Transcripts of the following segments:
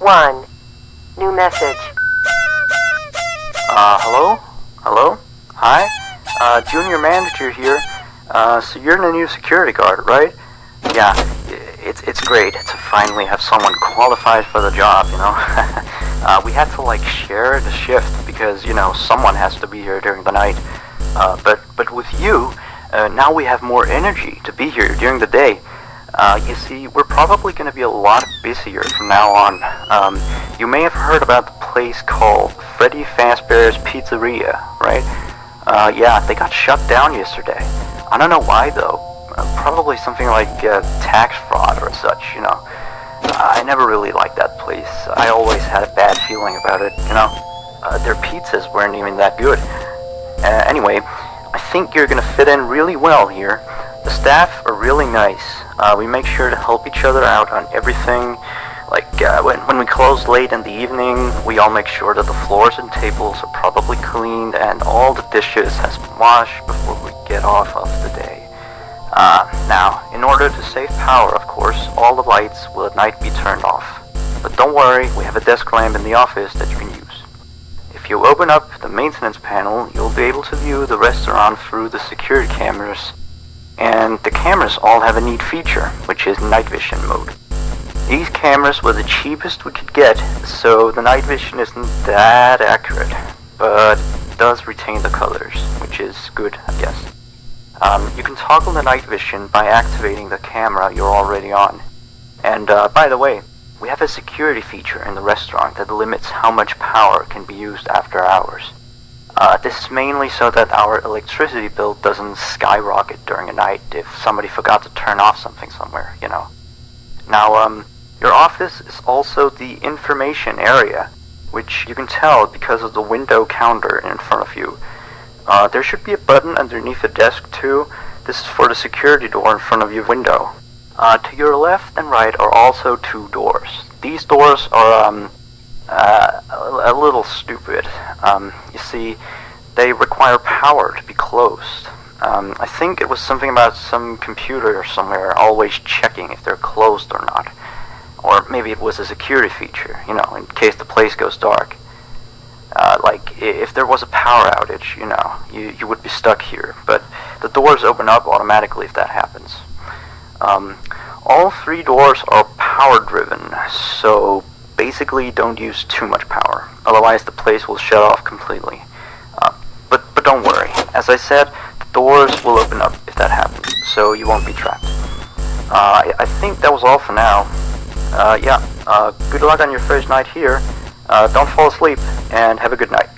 1. New message. Hello? Hello? Hi? Junior manager here. So you're the new security guard, right? Yeah, it's great to finally have someone qualified for the job, you know? We had to, like, share the shift because, you know, someone has to be here during the night. But with you, now we have more energy to be here during the day. You see, we're probably going to be a lot busier from now on. You may have heard about the place called Freddy Fazbear's Pizzeria, right? Yeah, they got shut down yesterday. I don't know why, though. Probably something like tax fraud or such, you know. I never really liked that place. I always had a bad feeling about it, you know. Their pizzas weren't even that good. Anyway, I think you're going to fit in really well here. The staff are really nice. We make sure to help each other out on everything. Like, when we close late in the evening, we all make sure that the floors and tables are properly cleaned and all the dishes has been washed before we get off of the day. Now, in order to save power, of course, all the lights will at night be turned off. But don't worry, we have a desk lamp in the office that you can use. If you open up the maintenance panel, you'll be able to view the restaurant through the security cameras. And the cameras all have a neat feature, which is night vision mode. These cameras were the cheapest we could get, so the night vision isn't that accurate, but it does retain the colors, which is good, I guess. You can toggle the night vision by activating the camera you're already on. And by the way, we have a security feature in the restaurant that limits how much power can be used after hours. This is mainly so that our electricity bill doesn't skyrocket during a night if somebody forgot to turn off something somewhere, you know. Now, your office is also the information area, which you can tell because of the window counter in front of you. There should be a button underneath the desk too. This is for the security door in front of your window. To your left and right are also two doors. These doors are, a little stupid. You see, they require power to be closed. I think it was something about some computer somewhere always checking if they're closed or not. Or maybe it was a security feature, you know, in case the place goes dark. Like, if there was a power outage, you know, you would be stuck here. But the doors open up automatically if that happens. All three doors are power-driven, so basically don't use too much power. Otherwise the place will shut off completely. But don't worry. As I said, the doors will open up if that happens, so you won't be trapped. I think that was all for now. Good luck on your first night here. Don't fall asleep, and have a good night.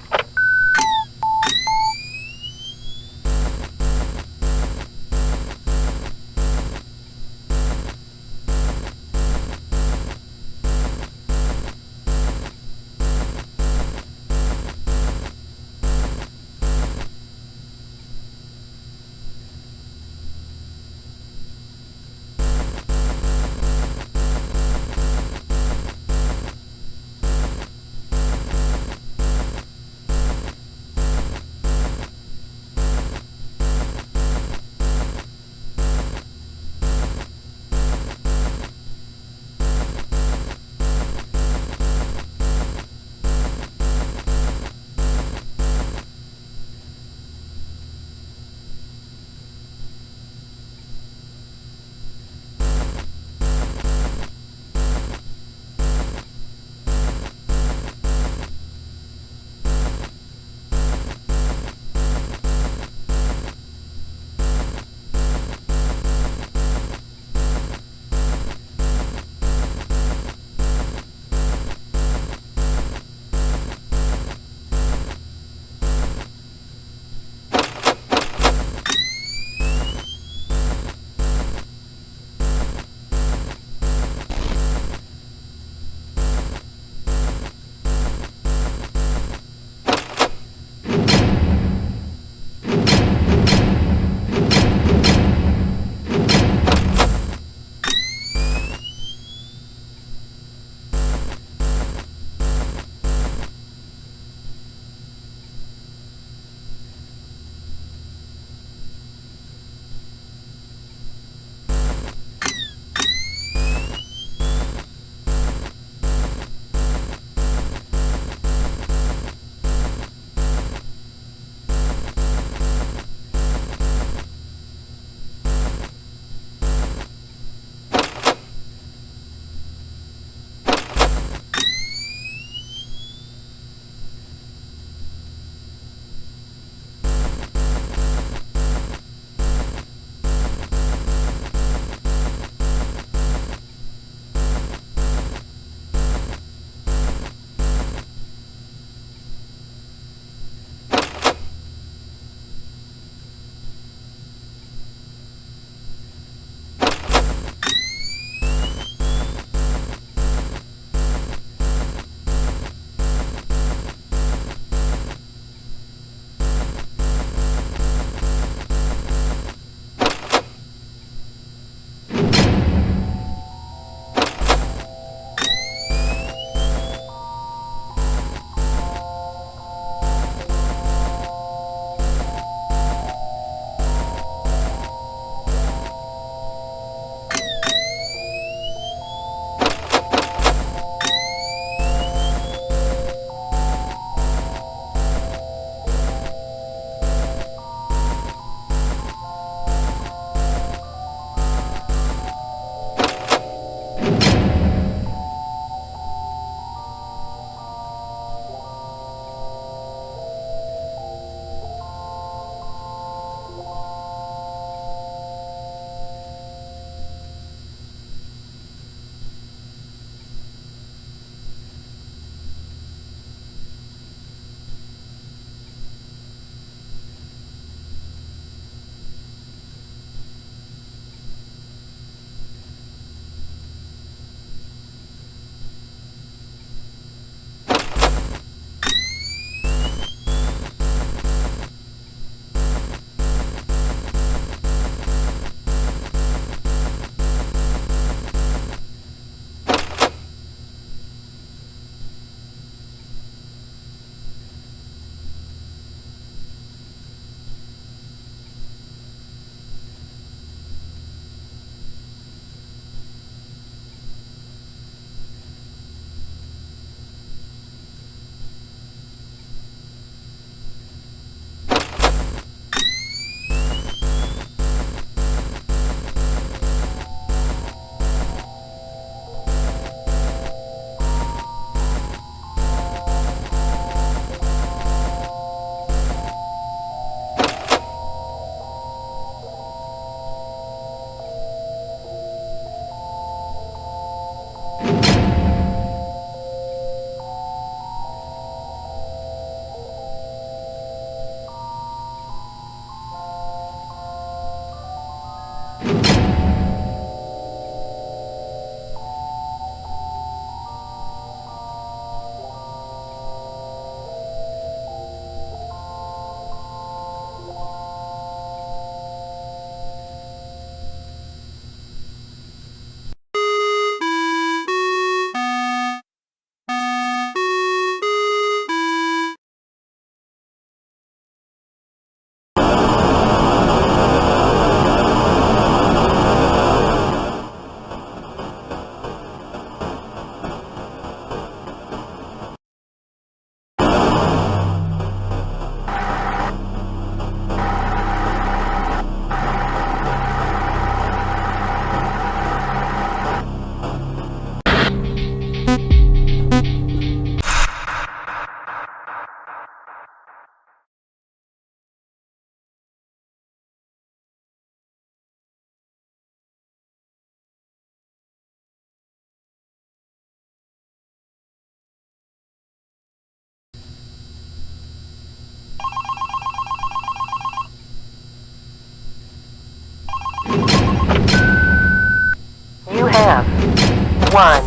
1.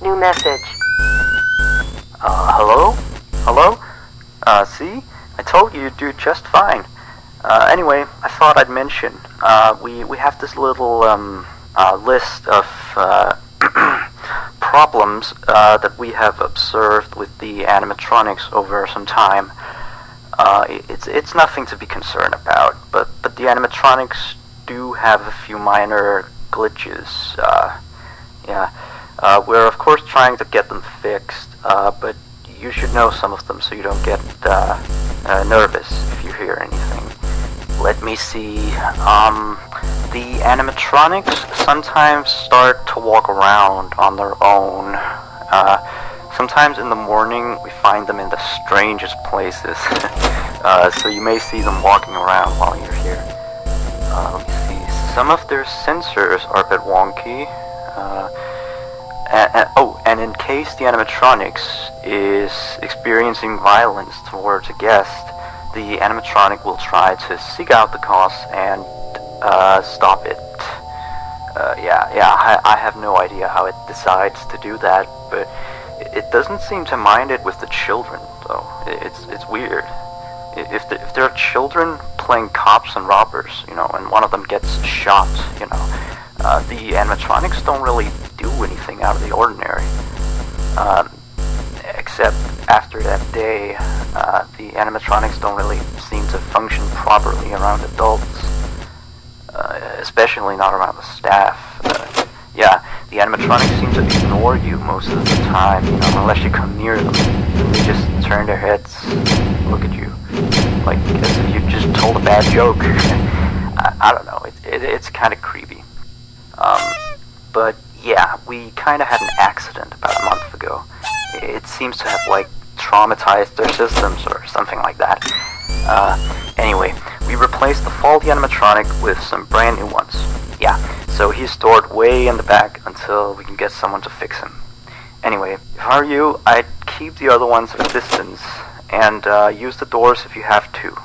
New message. Hello? Hello? See? I told you you'd do just fine. Anyway, I thought I'd mention, we have this little, list of, problems, that we have observed with the animatronics over some time. It's nothing to be concerned about, but the animatronics do have a few minor glitches. Yeah. We're of course trying to get them fixed, but you should know some of them so you don't get nervous if you hear anything. Let me see. The animatronics sometimes start to walk around on their own. Sometimes in the morning we find them in the strangest places. So you may see them walking around while you're here. Let me see. Some of their sensors are a bit wonky. And in case the animatronics is experiencing violence towards a guest, the animatronic will try to seek out the cause and stop it. I have no idea how it decides to do that, but it doesn't seem to mind it with the children, though. It's weird. If there are children playing cops and robbers, and one of them gets shot, the animatronics don't really do anything out of the ordinary. Except after that day, the animatronics don't really seem to function properly around adults. Especially not around the staff. The animatronics seem to ignore you most of the time, unless you come near them. They just turn their heads, look at you, like as if you just told a bad joke. I don't know, it's kind of creepy. But yeah, we kind of had an accident about a month ago. It seems to have, traumatized their systems or something like that. Anyway, we replaced the faulty animatronic with some brand new ones. Yeah, so he's stored way in the back until we can get someone to fix him. Anyway, if I were you, I'd keep the other ones at a distance, and use the doors if you have to.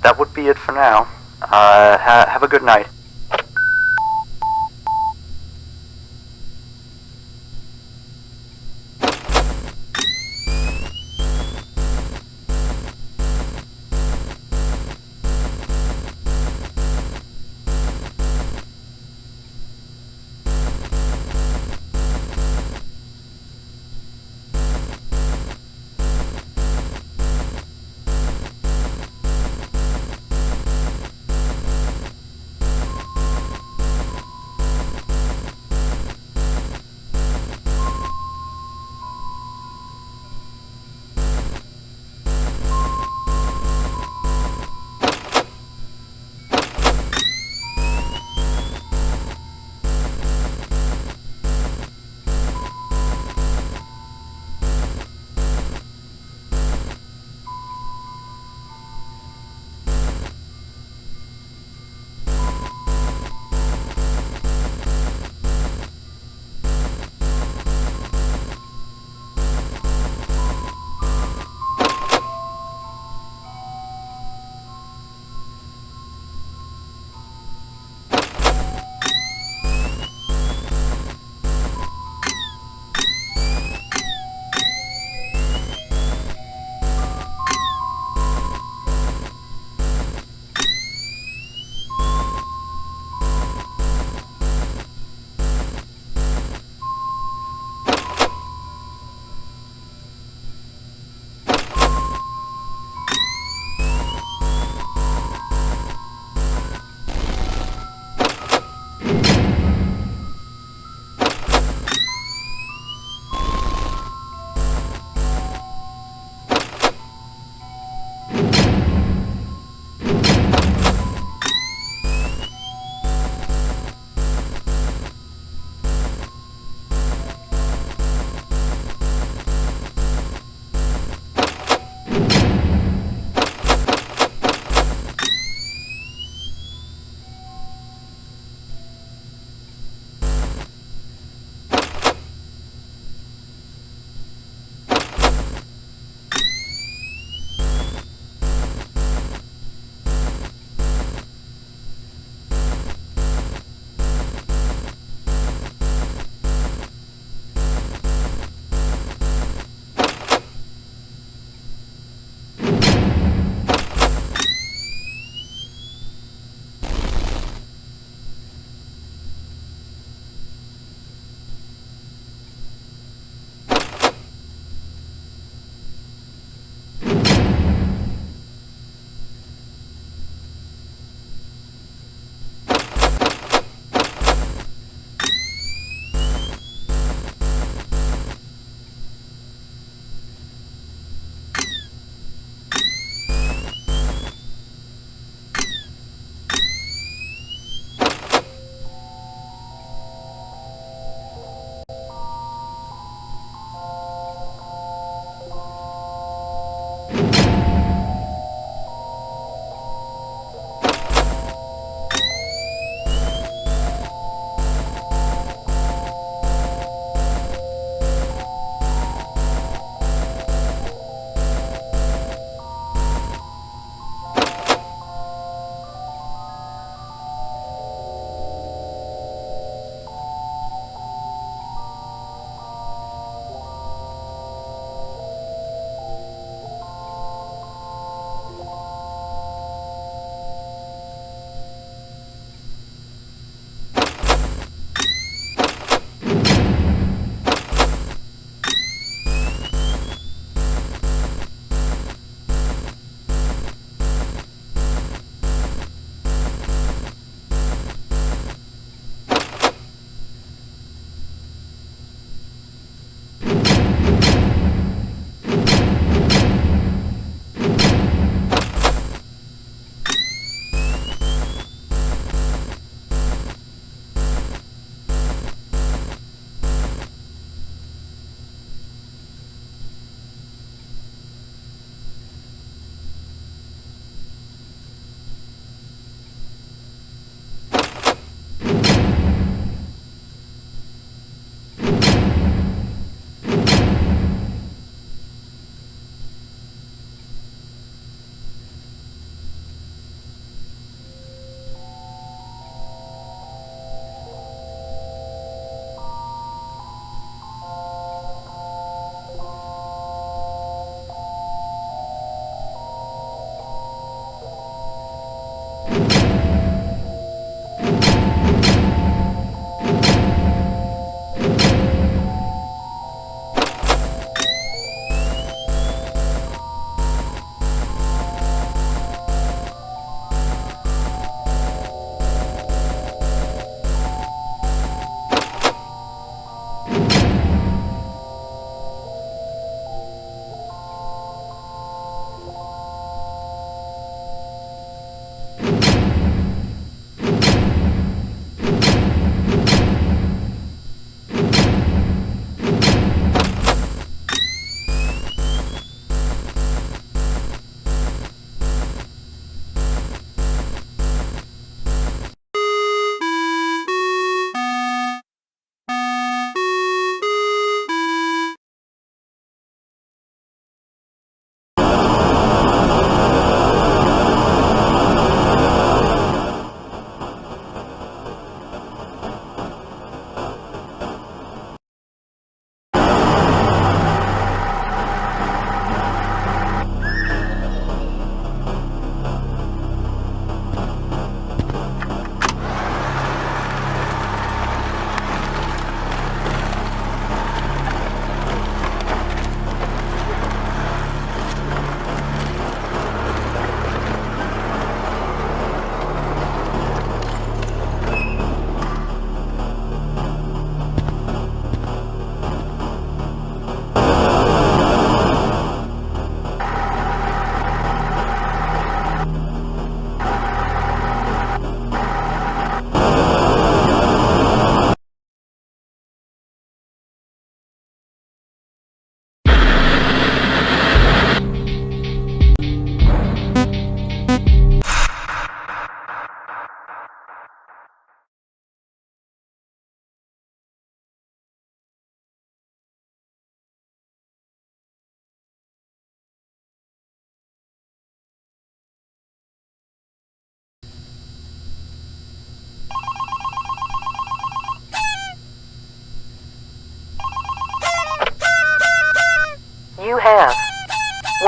That would be it for now. Have a good night.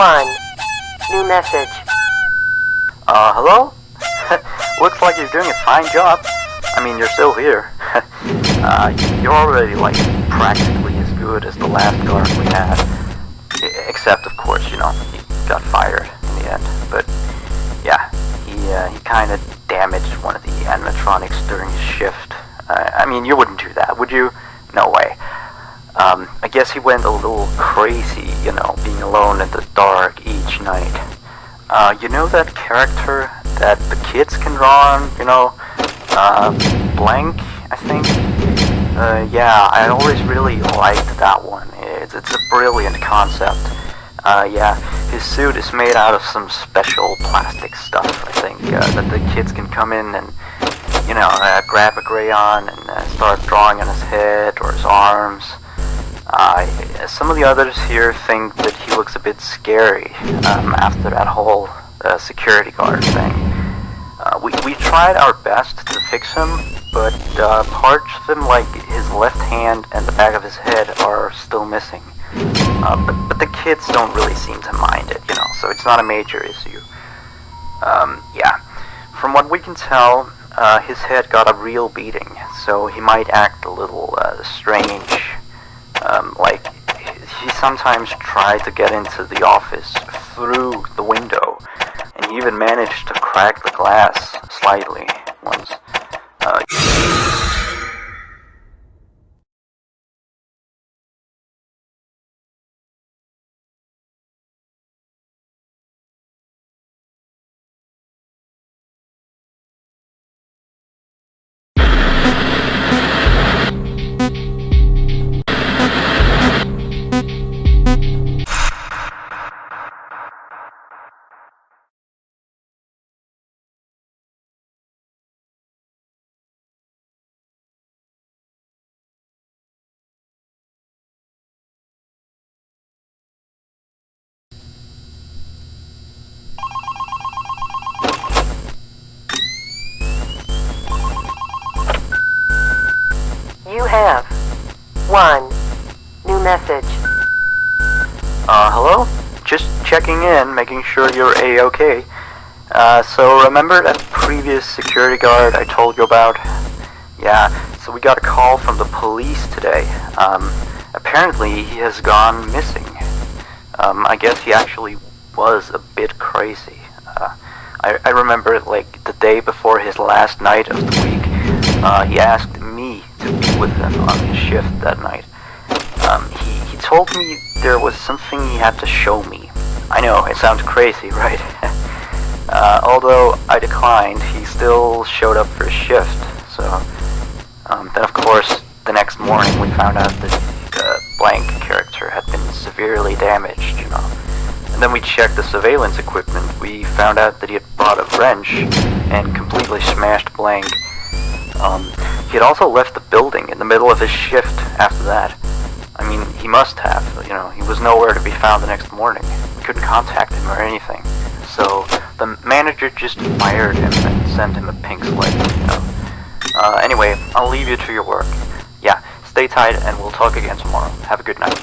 1. New message. Hello? Looks like you're doing a fine job. I mean, you're still here. You're already, like, practically as good as the last guard we had. Except, of course, he got fired in the end. But, yeah, he kind of damaged one of the animatronics during his shift. I mean, you wouldn't do that, would you? No way. I guess he went a little crazy, being alone in the dark each night. You know that character that the kids can draw on, Blank, I think? Yeah, I always really liked that one. It's a brilliant concept. Yeah, his suit is made out of some special plastic stuff, I think, that the kids can come in and, grab a crayon and start drawing on his head or his arms. Some of the others here think that he looks a bit scary after that whole security guard thing. We tried our best to fix him, but parts of him, like his left hand and the back of his head, are still missing. But the kids don't really seem to mind it, so it's not a major issue. Yeah, from what we can tell, his head got a real beating, so he might act a little strange. Like, he sometimes tried to get into the office through the window, and he even managed to crack the glass slightly once. You have 1. New message. Hello? Just checking in, making sure you're A-okay. So remember that previous security guard I told you about? Yeah, so we got a call from the police today. Apparently he has gone missing. I guess he actually was a bit crazy. I remember, like, the day before his last night of the week, he asked me to be with him on his shift that night. He told me there was something he had to show me. I know, it sounds crazy, right? Although I declined, he still showed up for his shift, so... then of course, the next morning we found out that the Blank character had been severely damaged, And then we checked the surveillance equipment. We found out that he had brought a wrench and completely smashed Blank. He had also left the building in the middle of his shift after that. I mean, he must have, he was nowhere to be found the next morning. We couldn't contact him or anything. So, the manager just fired him and sent him a pink slip, Anyway, I'll leave you to your work. Yeah, stay tight and we'll talk again tomorrow. Have a good night.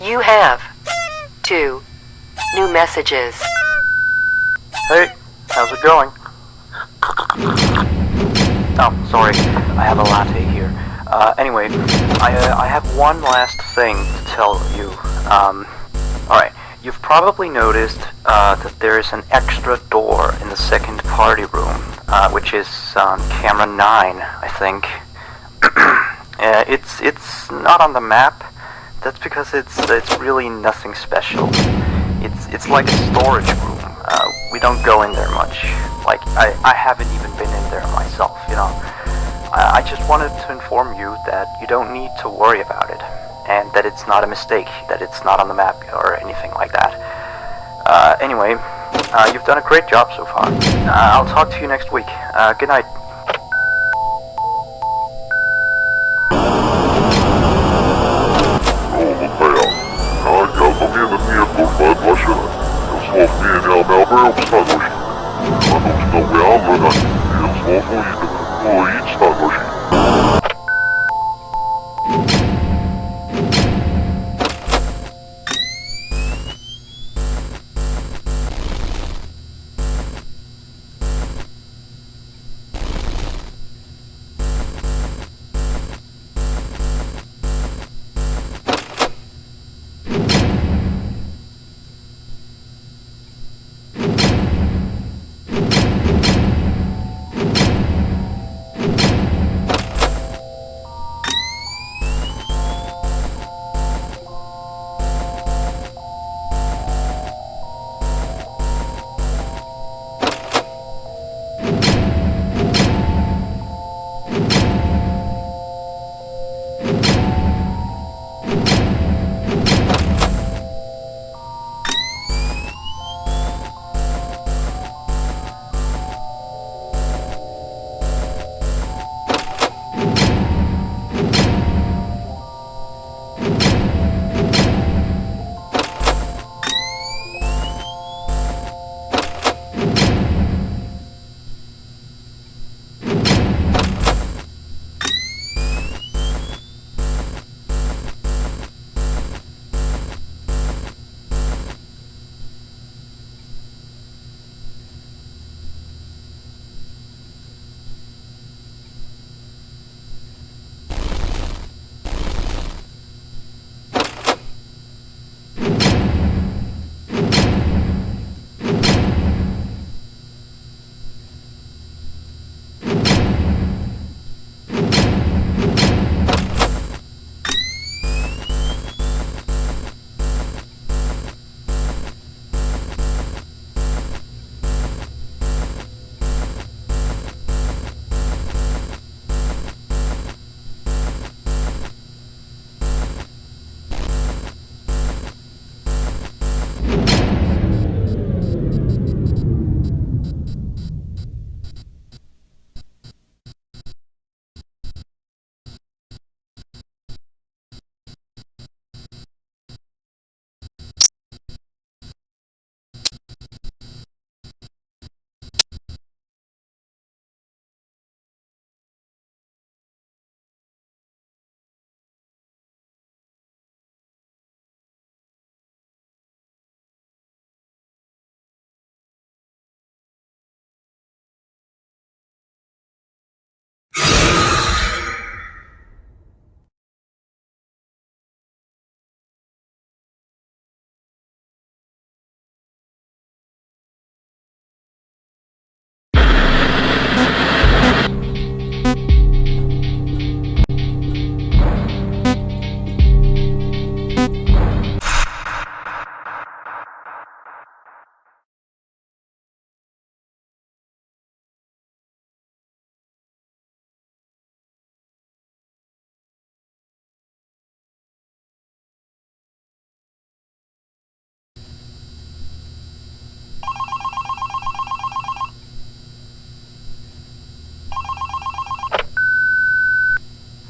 You have 2 new messages. Hey, how's it going? Oh, sorry, I have a latte here. Anyway, I have one last thing to tell you. Alright, you've probably noticed, that there is an extra door in the second party room, which is on camera 9, I think. It's not on the map. That's because it's really nothing special. It's like a storage room. We don't go in there much. Like, I haven't even been in there myself, you know. I just wanted to inform you that you don't need to worry about it, and that it's not a mistake, that it's not on the map or anything like that. Anyway, you've done a great job so far. I'll talk to you next week. Good night.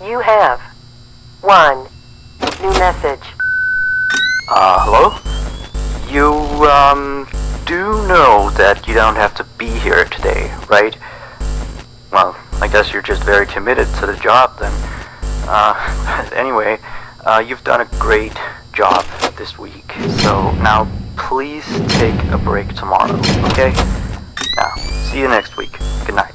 You have 1 new message. Hello? You, do know that you don't have to be here today, right? Well, I guess you're just very committed to the job then. Anyway, you've done a great job. this week. So now please take a break tomorrow, okay? Now, see you next week. Good night.